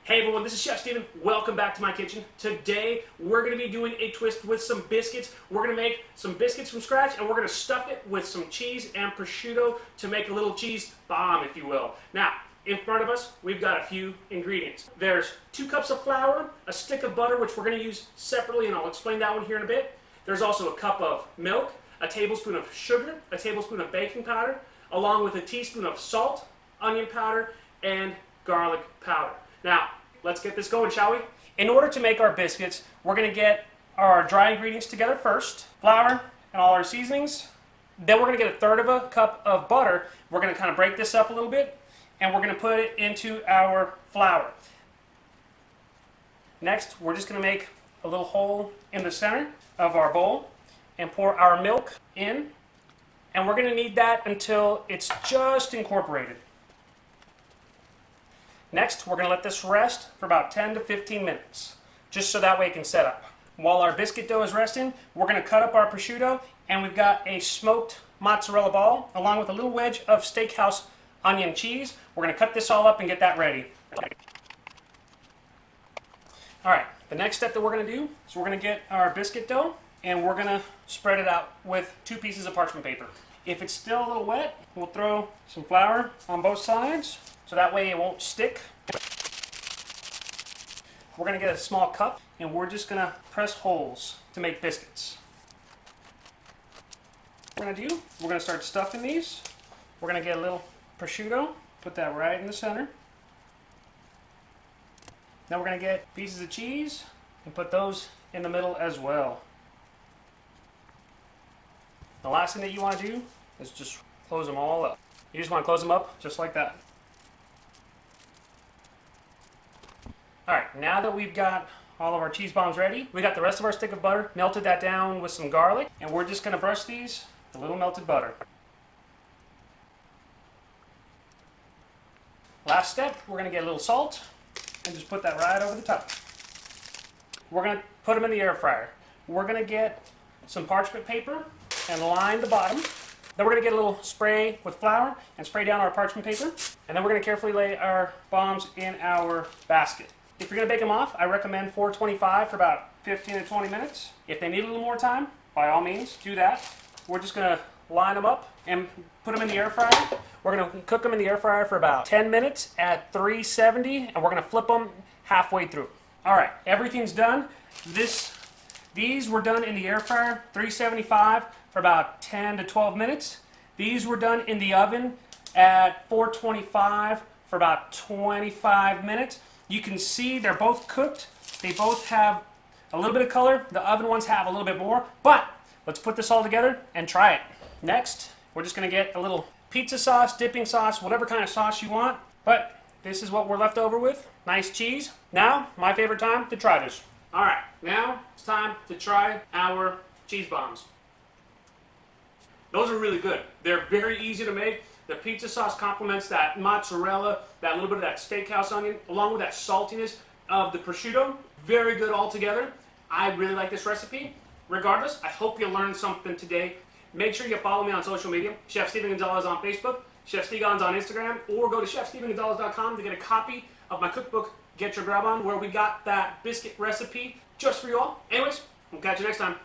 Hey everyone, this is Chef Steven. Welcome back to my kitchen. Today we're going to be doing a twist with some biscuits. We're going to make some biscuits from scratch and we're going to stuff it with some cheese and prosciutto to make a little cheese bomb, if you will. Now, in front of us, we've got a few ingredients. There's 2 cups of flour, a stick of butter, which we're going to use separately, and I'll explain that one here in a bit. There's also a cup of milk, a tablespoon of sugar, a tablespoon of baking powder, along with a teaspoon of salt, onion powder, and garlic powder. Now, let's get this going, shall we? In order to make our biscuits, we're going to get our dry ingredients together first, flour and all our seasonings. Then we're going to get 1/3 of a cup of butter. We're going to kind of break this up a little bit, and we're going to put it into our flour. Next, we're just going to make a little hole in the center of our bowl and pour our milk in, and we're going to knead that until it's just incorporated. Next, we're going to let this rest for about 10 to 15 minutes, just so that way it can set up. While our biscuit dough is resting, we're going to cut up our prosciutto, and we've got a smoked mozzarella ball, along with a little wedge of steakhouse onion cheese. We're going to cut this all up and get that ready. Alright, the next step that we're going to do is we're going to get our biscuit dough, and we're going to spread it out with 2 pieces of parchment paper. If it's still a little wet, we'll throw some flour on both sides, so that way it won't stick. We're going to get a small cup and we're just going to press holes to make biscuits. What we're going to do, we're going to start stuffing these. We're going to get a little prosciutto, put that right in the center. Then we're going to get pieces of cheese and put those in the middle as well. The last thing that you want to do is just close them all up. You just want to close them up just like that. Alright, now that we've got all of our cheese bombs ready, we got the rest of our stick of butter, melted that down with some garlic, and we're just going to brush these with a little melted butter. Last step, we're going to get a little salt and just put that right over the top. We're going to put them in the air fryer. We're going to get some parchment paper and line the bottom. Then we're going to get a little spray with flour and spray down our parchment paper. And then we're going to carefully lay our bombs in our basket. If you're going to bake them off, I recommend 425 for about 15 to 20 minutes. If they need a little more time, by all means, do that. We're just going to line them up and put them in the air fryer. We're going to cook them in the air fryer for about 10 minutes at 370, and we're going to flip them halfway through. All right, everything's done. These were done in the air fryer, 375 for about 10 to 12 minutes. These were done in the oven at 425 for about 25 minutes. You can see they're both cooked. They both have a little bit of color. The oven ones have a little bit more, but let's put this all together and try it. Next, we're just going to get a little pizza sauce, dipping sauce, whatever kind of sauce you want, but this is what we're left over with. Nice cheese. Now, my favorite time to try this. All right, now it's time to try our cheese bombs. Those are really good. They're very easy to make. The pizza sauce complements that mozzarella, that little bit of that steakhouse onion, along with that saltiness of the prosciutto. Very good all together. I really like this recipe. Regardless, I hope you learned something today. Make sure you follow me on social media. Chef Steven Gonzalez on Facebook, chefstegonz on Instagram, or go to chefstegongonzalez.com to get a copy of my cookbook, Get Your Grub On, where we got that biscuit recipe just for you all. Anyways, we'll catch you next time.